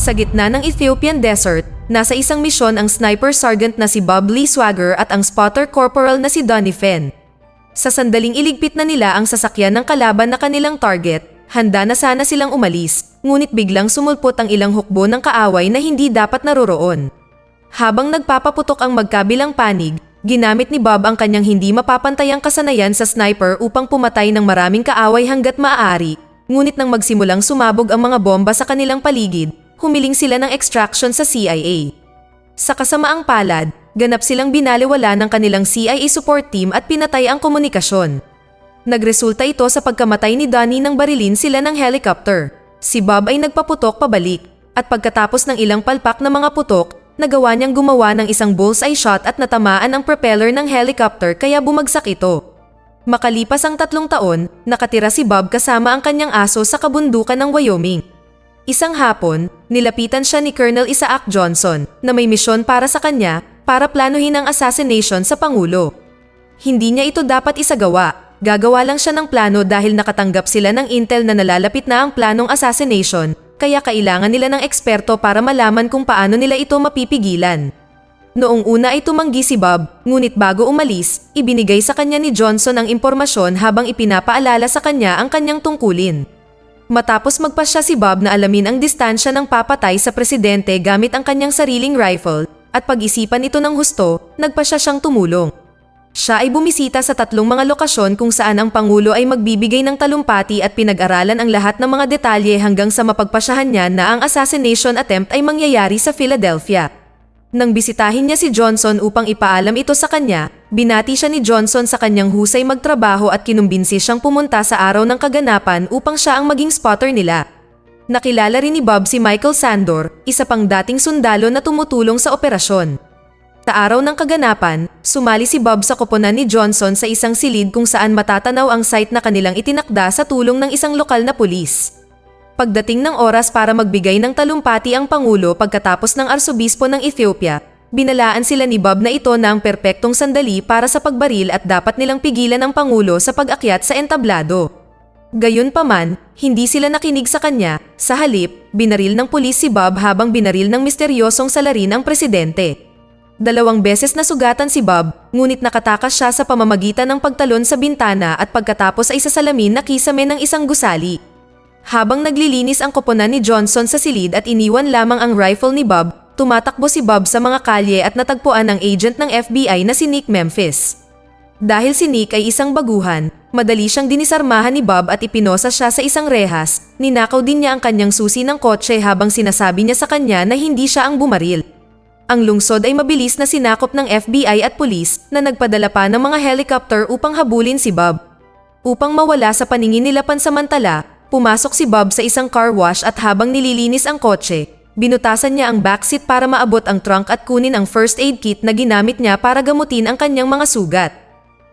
Sa gitna ng Ethiopian desert, nasa isang misyon ang sniper sergeant na si Bob Lee Swagger at ang spotter corporal na si Donnie Fenn. Sa sandaling iligpit na nila ang sasakyan ng kalaban na kanilang target, handa na sana silang umalis, ngunit biglang sumulpot ang ilang hukbo ng kaaway na hindi dapat naroroon. Habang nagpapaputok ang magkabilang panig, ginamit ni Bob ang kanyang hindi mapapantayang kasanayan sa sniper upang pumatay ng maraming kaaway hanggat maaari, ngunit nang magsimulang sumabog ang mga bomba sa kanilang paligid, humiling sila ng extraction sa CIA. Sa kasamaang palad, ganap silang binaliwala ng kanilang CIA support team at pinatay ang komunikasyon. Nagresulta ito sa pagkamatay ni Donnie nang barilin sila ng helicopter. Si Bob ay nagpaputok pabalik, at pagkatapos ng ilang palpak na mga putok, nagawa niyang gumawa ng isang bullseye shot at natamaan ang propeller ng helicopter kaya bumagsak ito. Makalipas ang 3 taon, nakatira si Bob kasama ang kanyang aso sa kabundukan ng Wyoming. Isang hapon, nilapitan siya ni Colonel Isaac Johnson na may misyon para sa kanya para planuhin ang assassination sa Pangulo. Hindi niya ito dapat isagawa, gagawa lang siya ng plano dahil nakatanggap sila ng intel na nalalapit na ang planong assassination, kaya kailangan nila ng eksperto para malaman kung paano nila ito mapipigilan. Noong una ay tumanggi si Bob, ngunit bago umalis, ibinigay sa kanya ni Johnson ang impormasyon habang ipinapaalala sa kanya ang kanyang tungkulin. Matapos magpasya si Bob na alamin ang distansya ng papatay sa presidente gamit ang kanyang sariling rifle, at pag-isipan ito ng husto, nagpasya siyang tumulong. Siya ay bumisita sa 3 mga lokasyon kung saan ang Pangulo ay magbibigay ng talumpati at pinag-aralan ang lahat ng mga detalye hanggang sa mapagpasyahan niya na ang assassination attempt ay mangyayari sa Philadelphia. Nang bisitahin niya si Johnson upang ipaalam ito sa kanya, binati siya ni Johnson sa kanyang husay magtrabaho at kinumbinsi siyang pumunta sa araw ng kaganapan upang siya ang maging spotter nila. Nakilala rin ni Bob si Michael Sandor, isa pang dating sundalo na tumutulong sa operasyon. Sa araw ng kaganapan, sumali si Bob sa koponan ni Johnson sa isang silid kung saan matatanaw ang site na kanilang itinakda sa tulong ng isang lokal na pulis. Pagdating ng oras para magbigay ng talumpati ang Pangulo pagkatapos ng Arsobispo ng Ethiopia, binalaan sila ni Bob na ito na ang perpektong sandali para sa pagbaril at dapat nilang pigilan ang Pangulo sa pag-akyat sa entablado. Gayunpaman, hindi sila nakinig sa kanya, sa halip, binaril ng pulis si Bob habang binaril ng misteryosong salarin ang presidente. 2 beses nasugatan si Bob, ngunit nakatakas siya sa pamamagitan ng pagtalon sa bintana at pagkatapos ay sa salamin na kisame ng isang gusali. Habang naglilinis ang koponan ni Johnson sa silid at iniwan lamang ang rifle ni Bob, tumatakbo si Bob sa mga kalye at natagpuan ang agent ng FBI na si Nick Memphis. Dahil si Nick ay isang baguhan, madali siyang dinisarmahan ni Bob at ipinosa siya sa isang rehas. Ninakaw din niya ang kanyang susi ng kotse habang sinasabi niya sa kanya na hindi siya ang bumaril. Ang lungsod ay mabilis na sinakop ng FBI at pulis na nagpadala pa ng mga helicopter upang habulin si Bob. Upang mawala sa paningin nila pansamantala, pumasok si Bob sa isang car wash at habang nililinis ang kotse, binutasan niya ang backseat para maabot ang trunk at kunin ang first aid kit na ginamit niya para gamutin ang kanyang mga sugat.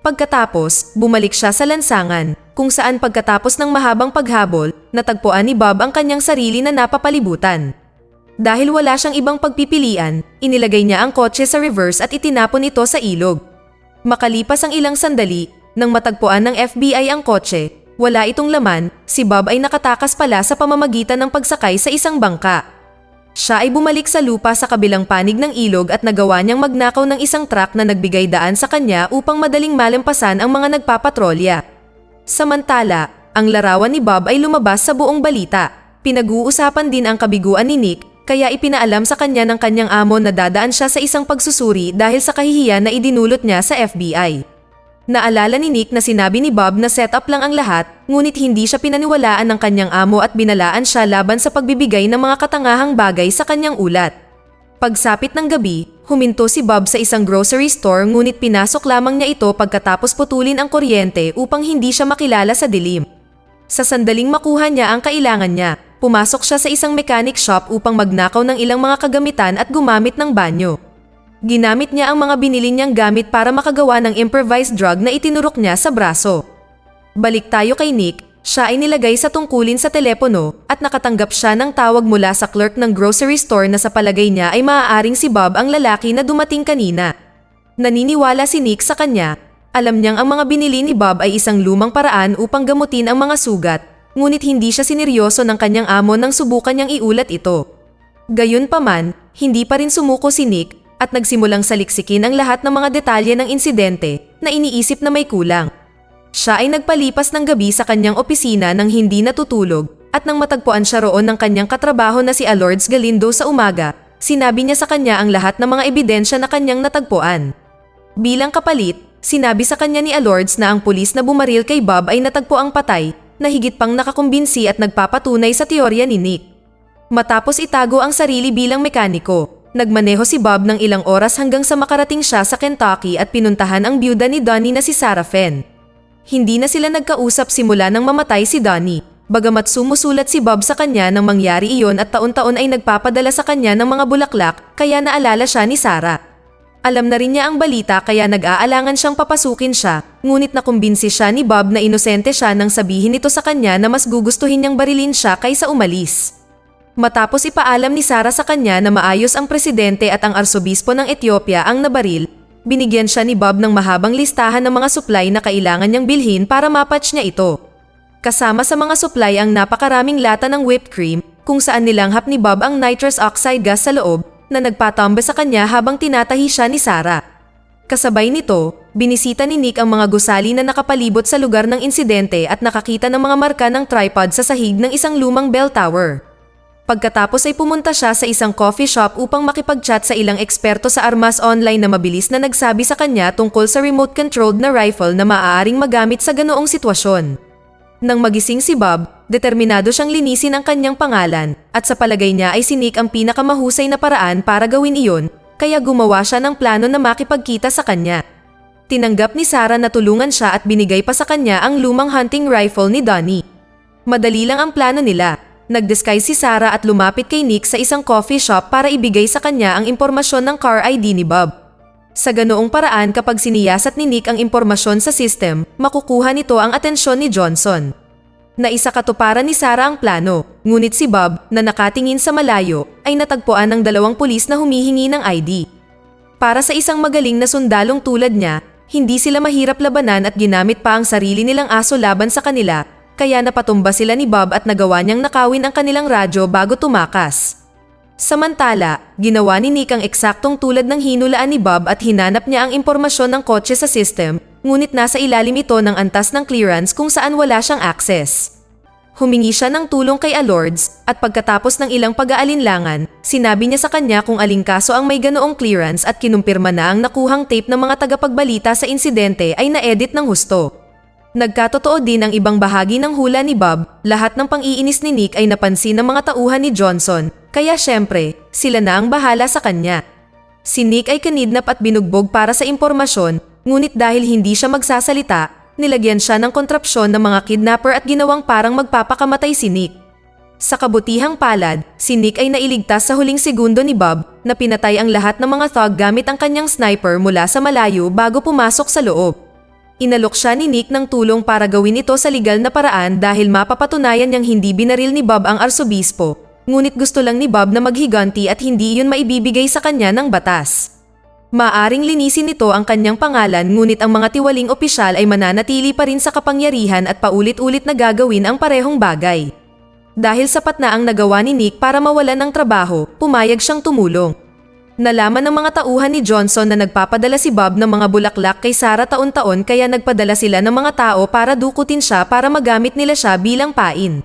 Pagkatapos, bumalik siya sa lansangan, kung saan pagkatapos ng mahabang paghabol, natagpuan ni Bob ang kanyang sarili na napapalibutan. Dahil wala siyang ibang pagpipilian, inilagay niya ang kotse sa reverse at itinapon ito sa ilog. Makalipas ang ilang sandali, nang matagpuan ng FBI ang kotse, wala itong laman, si Bob ay nakatakas pala sa pamamagitan ng pagsakay sa isang bangka. Siya ay bumalik sa lupa sa kabilang panig ng ilog at nagawa niyang magnakaw ng isang truck na nagbigay daan sa kanya upang madaling malampasan ang mga nagpapatrolya. Samantala, ang larawan ni Bob ay lumabas sa buong balita. Pinag-uusapan din ang kabiguan ni Nick, kaya ipinaalam sa kanya ng kanyang amo na dadaan siya sa isang pagsusuri dahil sa kahihiyan na idinulot niya sa FBI. Naalala ni Nick na sinabi ni Bob na set up lang ang lahat, ngunit hindi siya pinaniwalaan ng kanyang amo at binalaan siya laban sa pagbibigay ng mga katangahang bagay sa kanyang ulat. Pagsapit ng gabi, huminto si Bob sa isang grocery store ngunit pinasok lamang niya ito pagkatapos putulin ang kuryente upang hindi siya makilala sa dilim. Sa sandaling makuha niya ang kailangan niya, pumasok siya sa isang mechanic shop upang magnakaw ng ilang mga kagamitan at gumamit ng banyo. Ginamit niya ang mga binili niyang gamit para makagawa ng improvised drug na itinurok niya sa braso. Balik tayo kay Nick, siya ay nilagay sa tungkulin sa telepono at nakatanggap siya ng tawag mula sa clerk ng grocery store na sa palagay niya ay maaaring si Bob ang lalaki na dumating kanina. Naniniwala si Nick sa kanya. Alam niyang ang mga binili ni Bob ay isang lumang paraan upang gamutin ang mga sugat, ngunit hindi siya sineryoso ng kanyang amo nang subukan niyang iulat ito. Gayunpaman, hindi pa rin sumuko si Nick at nagsimulang saliksikin ang lahat ng mga detalye ng insidente na iniisip na may kulang. Siya ay nagpalipas ng gabi sa kanyang opisina nang hindi natutulog at nang matagpuan siya roon ng kanyang katrabaho na si Lourdes Galindo sa umaga, sinabi niya sa kanya ang lahat ng mga ebidensya na kanyang natagpuan. Bilang kapalit, sinabi sa kanya ni Lourdes na ang pulis na bumaril kay Bob ay natagpuang patay na higit pang nakakumbinsi at nagpapatunay sa teorya ni Nick. Matapos itago ang sarili bilang mekaniko, nagmaneho si Bob ng ilang oras hanggang sa makarating siya sa Kentucky at pinuntahan ang byuda ni Donnie na si Sarah Fenn. Hindi na sila nagkausap simula nang mamatay si Donnie, bagamat sumusulat si Bob sa kanya nang mangyari iyon at taon-taon ay nagpapadala sa kanya ng mga bulaklak kaya naalala siya ni Sarah. Alam na rin niya ang balita kaya nag-aalangan siyang papasukin siya, ngunit nakumbinsi siya ni Bob na inosente siya nang sabihin ito sa kanya na mas gugustuhin niyang barilin siya kaysa umalis. Matapos ipaalam ni Sarah sa kanya na maayos ang presidente at ang arsobispo ng Ethiopia ang nabaril, binigyan siya ni Bob ng mahabang listahan ng mga supply na kailangan niyang bilhin para mapatch niya ito. Kasama sa mga supply ang napakaraming lata ng whipped cream kung saan nilanghap ni Bob ang nitrous oxide gas sa loob na nagpatambe sa kanya habang tinatahi siya ni Sarah. Kasabay nito, binisita ni Nick ang mga gusali na nakapalibot sa lugar ng insidente at nakakita ng mga marka ng tripod sa sahig ng isang lumang bell tower. Pagkatapos ay pumunta siya sa isang coffee shop upang makipag-chat sa ilang eksperto sa armas online na mabilis na nagsabi sa kanya tungkol sa remote-controlled na rifle na maaaring magamit sa ganoong sitwasyon. Nang magising si Bob, determinado siyang linisin ang kanyang pangalan at sa palagay niya ay si Nick ang pinakamahusay na paraan para gawin iyon, kaya gumawa siya ng plano na makipagkita sa kanya. Tinanggap ni Sarah na tulungan siya at binigay pa sa kanya ang lumang hunting rifle ni Donnie. Madali lang ang plano nila. Nag-disguise si Sarah at lumapit kay Nick sa isang coffee shop para ibigay sa kanya ang impormasyon ng car ID ni Bob. Sa ganoong paraan kapag siniyasat ni Nick ang impormasyon sa system, makukuha nito ang atensyon ni Johnson. Naisakatuparan ni Sarah ang plano, ngunit si Bob, na nakatingin sa malayo, ay natagpuan ng dalawang pulis na humihingi ng ID. Para sa isang magaling na sundalong tulad niya, hindi sila mahirap labanan at ginamit pa ang sarili nilang aso laban sa kanila, kaya napatumba sila ni Bob at nagawa niyang nakawin ang kanilang radyo bago tumakas. Samantala, ginawa ni Nick ang eksaktong tulad ng hinulaan ni Bob at hinanap niya ang impormasyon ng kotse sa system, ngunit nasa ilalim ito ng antas ng clearance kung saan wala siyang access. Humingi siya ng tulong kay Lourdes at pagkatapos ng ilang pag-aalinlangan, sinabi niya sa kanya kung aling kaso ang may ganoong clearance at kinumpirma na ang nakuhang tape ng mga tagapagbalita sa insidente ay na-edit ng husto. Nagkatotoo din ang ibang bahagi ng hula ni Bob, lahat ng pang-iinis ni Nick ay napansin ng mga tauhan ni Johnson, kaya syempre, sila na ang bahala sa kanya. Si Nick ay kinidnap at binugbog para sa impormasyon, ngunit dahil hindi siya magsasalita, nilagyan siya ng kontrapsyon ng mga kidnapper at ginawang parang magpapakamatay si Nick. Sa kabutihang palad, si Nick ay nailigtas sa huling segundo ni Bob na pinatay ang lahat ng mga thug gamit ang kanyang sniper mula sa malayo bago pumasok sa loob. Inalok siya ni Nick ng tulong para gawin ito sa legal na paraan dahil mapapatunayan niyang hindi binaril ni Bob ang arsobispo, ngunit gusto lang ni Bob na maghiganti at hindi iyon maibibigay sa kanya ng batas. Maaring linisin nito ang kanyang pangalan ngunit ang mga tiwaling opisyal ay mananatili pa rin sa kapangyarihan at paulit-ulit na gagawin ang parehong bagay. Dahil sapat na ang nagawa ni Nick para mawalan ng trabaho, pumayag siyang tumulong. Nalaman ng mga tauhan ni Johnson na nagpapadala si Bob ng mga bulaklak kay Sarah taon-taon kaya nagpadala sila ng mga tao para dukutin siya para magamit nila siya bilang pain.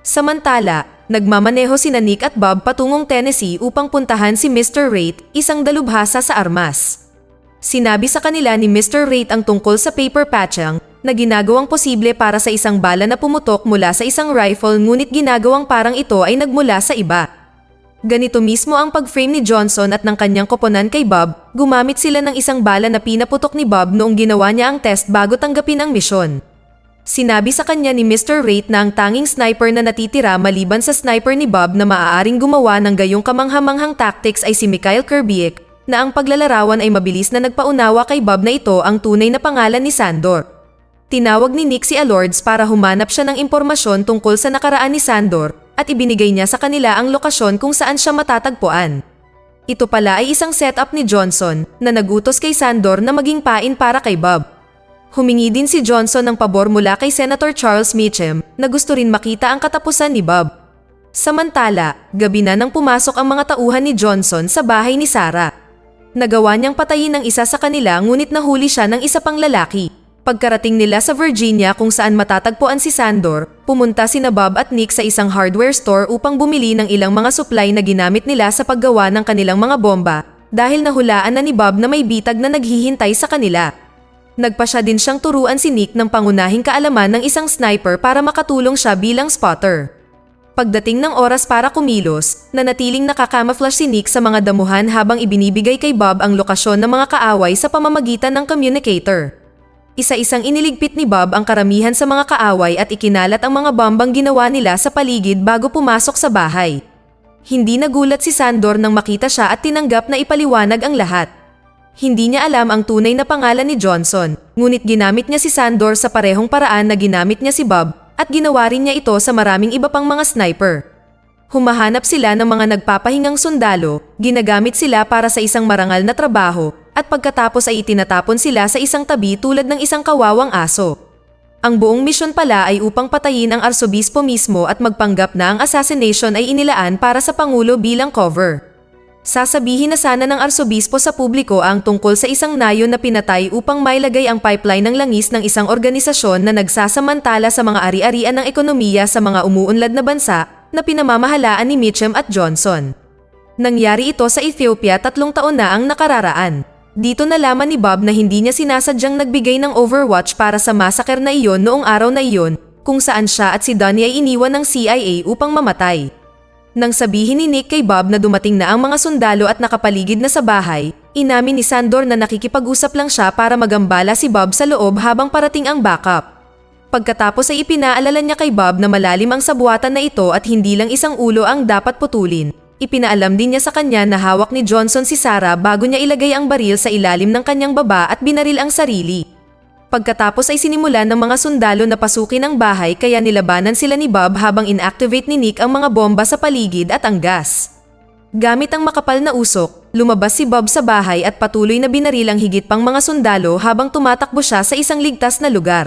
Samantala, nagmamaneho sina Nick at Bob patungong Tennessee upang puntahan si Mr. Rate, isang dalubhasa sa armas. Sinabi sa kanila ni Mr. Rate ang tungkol sa paper patching na ginagawang posible para sa isang bala na pumutok mula sa isang rifle ngunit ginagawang parang ito ay nagmula sa iba. Ganito mismo ang pag-frame ni Johnson at ng kanyang koponan kay Bob, gumamit sila ng isang bala na pinaputok ni Bob noong ginawa niya ang test bago tanggapin ang misyon. Sinabi sa kanya ni Mr. Rate na ang tanging sniper na natitira maliban sa sniper ni Bob na maaaring gumawa ng gayong kamanghamanghang tactics ay si Mikhail Kerbiek, na ang paglalarawan ay mabilis na nagpaunawa kay Bob na ito ang tunay na pangalan ni Sandor. Tinawag ni Nick si Lourdes para humanap siya ng impormasyon tungkol sa nakaraan ni Sandor at ibinigay niya sa kanila ang lokasyon kung saan siya matatagpuan. Ito pala ay isang setup ni Johnson na nagutos kay Sandor na maging pain para kay Bob. Humingi din si Johnson ng pabor mula kay Senator Charles Meacham na gusto rin makita ang katapusan ni Bob. Samantala, gabi na nang pumasok ang mga tauhan ni Johnson sa bahay ni Sarah. Nagawa niyang patayin ang isa sa kanila ngunit nahuli siya ng isa pang lalaki. Pagkarating nila sa Virginia kung saan matatagpuan si Sandor, pumunta sina Bob at Nick sa isang hardware store upang bumili ng ilang mga supply na ginamit nila sa paggawa ng kanilang mga bomba dahil nahulaan na ni Bob na may bitag na naghihintay sa kanila. Nagpasya din siyang turuan si Nick ng pangunahing kaalaman ng isang sniper para makatulong siya bilang spotter. Pagdating ng oras para kumilos, nanatiling nakakamouflage si Nick sa mga damuhan habang ibinibigay kay Bob ang lokasyon ng mga kaaway sa pamamagitan ng communicator. Isa-isang iniligpit ni Bob ang karamihan sa mga kaaway at ikinalat ang mga bombang ginawa nila sa paligid bago pumasok sa bahay. Hindi nagulat si Sandor nang makita siya at tinanggap na ipaliwanag ang lahat. Hindi niya alam ang tunay na pangalan ni Johnson, ngunit ginamit niya si Sandor sa parehong paraan na ginamit niya si Bob at ginawa rin niya ito sa maraming iba pang mga sniper. Humahanap sila ng mga nagpapahingang sundalo, ginagamit sila para sa isang marangal na trabaho, at pagkatapos ay itinatapon sila sa isang tabi tulad ng isang kawawang aso. Ang buong misyon pala ay upang patayin ang arsobispo mismo at magpanggap na ang assassination ay inilaan para sa Pangulo bilang cover. Sasabihin na sana ng arsobispo sa publiko ang tungkol sa isang nayon na pinatay upang mailagay ang pipeline ng langis ng isang organisasyon na nagsasamantala sa mga ari-arian ng ekonomiya sa mga umuunlad na bansa na pinamamahalaan ni Mitchum at Johnson. Nangyari ito sa Ethiopia 3 taon na ang nakararaan. Dito nalaman ni Bob na hindi niya sinasadyang nagbigay ng overwatch para sa massacre na iyon noong araw na iyon, kung saan siya at si Donnie ay iniwan ng CIA upang mamatay. Nang sabihin ni Nick kay Bob na dumating na ang mga sundalo at nakapaligid na sa bahay, inamin ni Sandor na nakikipag-usap lang siya para magambala si Bob sa loob habang parating ang backup. Pagkatapos ay ipinaalala niya kay Bob na malalim ang sabuatan na ito at hindi lang isang ulo ang dapat putulin. Ipinaalam din niya sa kanya na hawak ni Johnson si Sarah bago niya ilagay ang baril sa ilalim ng kanyang baba at binaril ang sarili. Pagkatapos ay sinimulan ng mga sundalo na pasukin ang bahay kaya nilabanan sila ni Bob habang inactivate ni Nick ang mga bomba sa paligid at ang gas. Gamit ang makapal na usok, lumabas si Bob sa bahay at patuloy na binaril ang higit pang mga sundalo habang tumatakbo siya sa isang ligtas na lugar.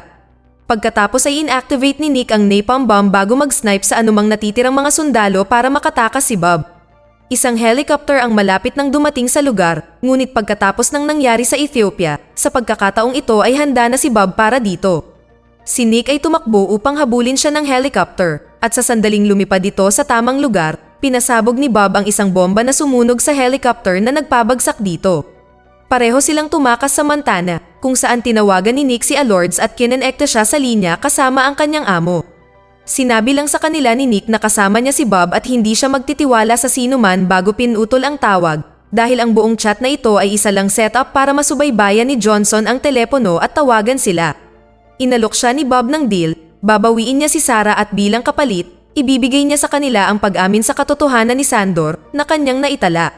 Pagkatapos ay inactivate ni Nick ang napalm bomb bago mag-snipe sa anumang natitirang mga sundalo para makatakas si Bob. Isang helicopter ang malapit nang dumating sa lugar, ngunit pagkatapos ng nangyari sa Ethiopia, sa pagkakataong ito ay handa na si Bob para dito. Si Nick ay tumakbo upang habulin siya ng helicopter, at sa sandaling lumipad ito sa tamang lugar, pinasabog ni Bob ang isang bomba na sumunog sa helicopter na nagpabagsak dito. Pareho silang tumakas sa Montana, kung saan tinawagan ni Nick si Alords at kinonekta siya sa linya kasama ang kanyang amo. Sinabi lang sa kanila ni Nick na kasama niya si Bob at hindi siya magtitiwala sa sinuman bago pinutol ang tawag dahil ang buong chat na ito ay isa lang setup para masubaybayan ni Johnson ang telepono at tawagan sila. Inalok siya ni Bob ng deal, babawiin niya si Sarah at bilang kapalit, ibibigay niya sa kanila ang pag-amin sa katotohanan ni Sandor na kanyang naitala.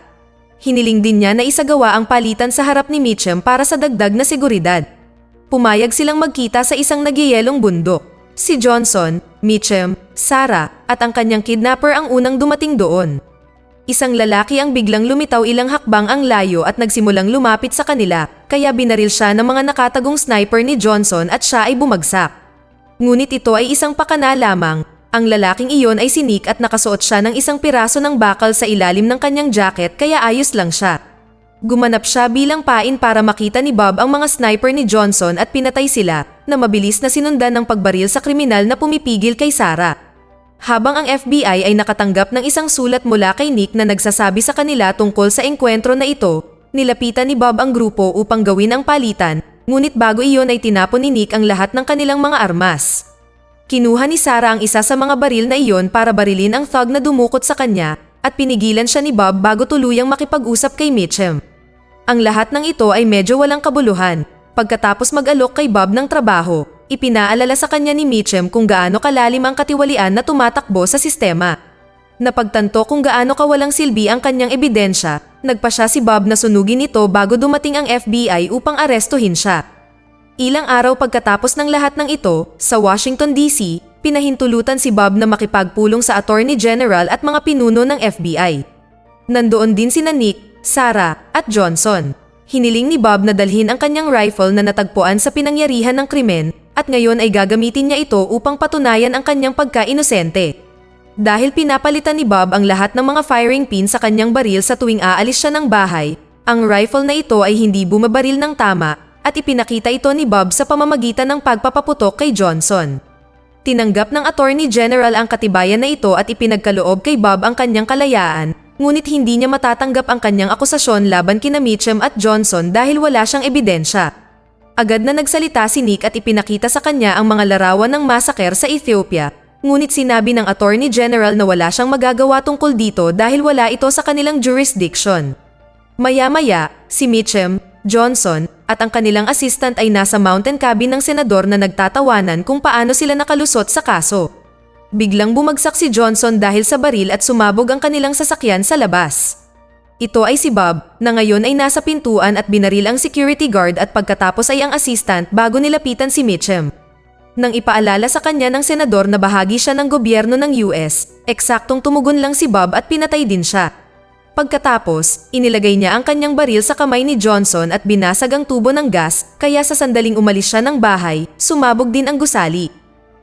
Hiniling din niya na isagawa ang palitan sa harap ni Mitchum para sa dagdag na seguridad. Pumayag silang magkita sa isang nagyayelong bundok. Si Johnson, Mitchum, Sarah, at ang kanyang kidnapper ang unang dumating doon. Isang lalaki ang biglang lumitaw ilang hakbang ang layo at nagsimulang lumapit sa kanila, kaya binaril siya ng mga nakatagong sniper ni Johnson at siya ay bumagsak. Ngunit ito ay isang pakana lamang. Ang lalaking iyon ay si Nick at nakasuot siya ng isang piraso ng bakal sa ilalim ng kanyang jacket kaya ayos lang siya. Gumanap siya bilang pain para makita ni Bob ang mga sniper ni Johnson at pinatay sila, na mabilis na sinundan ng pagbaril sa kriminal na pumipigil kay Sarah. Habang ang FBI ay nakatanggap ng isang sulat mula kay Nick na nagsasabi sa kanila tungkol sa engkwentro na ito, nilapitan ni Bob ang grupo upang gawin ang palitan, ngunit bago iyon ay tinapon ni Nick ang lahat ng kanilang mga armas. Kinuha ni Sarah ang isa sa mga baril na iyon para barilin ang thug na dumukot sa kanya, at pinigilan siya ni Bob bago tuluyang makipag-usap kay Mitchum. Ang lahat ng ito ay medyo walang kabuluhan. Pagkatapos mag-alok kay Bob ng trabaho, ipinaalala sa kanya ni Mitchum kung gaano kalalim ang katiwalian na tumatakbo sa sistema. Napagtanto kung gaano kawalang silbi ang kanyang ebidensya, nagpasya si Bob na sunugin ito bago dumating ang FBI upang arestuhin siya. Ilang araw pagkatapos ng lahat ng ito, sa Washington DC, pinahintulutan si Bob na makipagpulong sa Attorney General at mga pinuno ng FBI. Nandoon din sina Nick, Sarah, at Johnson. Hiniling ni Bob na dalhin ang kanyang rifle na natagpuan sa pinangyarihan ng krimen at ngayon ay gagamitin niya ito upang patunayan ang kanyang pagka-inosente. Dahil pinapalitan ni Bob ang lahat ng mga firing pin sa kanyang baril sa tuwing aalis siya ng bahay, ang rifle na ito ay hindi bumabaril ng tama at ipinakita ito ni Bob sa pamamagitan ng pagpapaputok kay Johnson. Tinanggap ng Attorney General ang katibayan na ito at ipinagkaloob kay Bob ang kanyang kalayaan, ngunit hindi niya matatanggap ang kanyang akusasyon laban kina Mitchum at Johnson dahil wala siyang ebidensya. Agad na nagsalita si Nick at ipinakita sa kanya ang mga larawan ng massacre sa Ethiopia, ngunit sinabi ng Attorney General na wala siyang magagawa tungkol dito dahil wala ito sa kanilang jurisdiction. Maya-maya, si Mitchum, Johnson, at ang kanilang assistant ay nasa mountain cabin ng senador na nagtatawanan kung paano sila nakalusot sa kaso. Biglang bumagsak si Johnson dahil sa baril at sumabog ang kanilang sasakyan sa labas. Ito ay si Bob, na ngayon ay nasa pintuan at binaril ang security guard at pagkatapos ay ang assistant bago nilapitan si Mitchum. Nang ipaalala sa kanya ng senador na bahagi siya ng gobyerno ng US, eksaktong tumugon lang si Bob at pinatay din siya. Pagkatapos, inilagay niya ang kanyang baril sa kamay ni Johnson at binasag ang tubo ng gas, kaya sa sandaling umalis siya ng bahay, sumabog din ang gusali.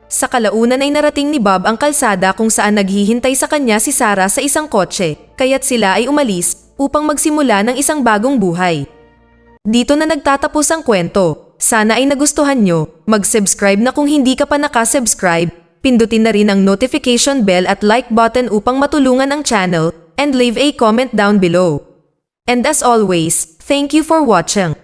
Sa kalaunan ay narating ni Bob ang kalsada kung saan naghihintay sa kanya si Sarah sa isang kotse, kaya't sila ay umalis upang magsimula ng isang bagong buhay. Dito na nagtatapos ang kwento. Sana ay nagustuhan nyo. Mag-subscribe na kung hindi ka pa nakasubscribe. Pindutin na rin ang notification bell at like button upang matulungan ang channel, and leave a comment down below. And as always, thank you for watching.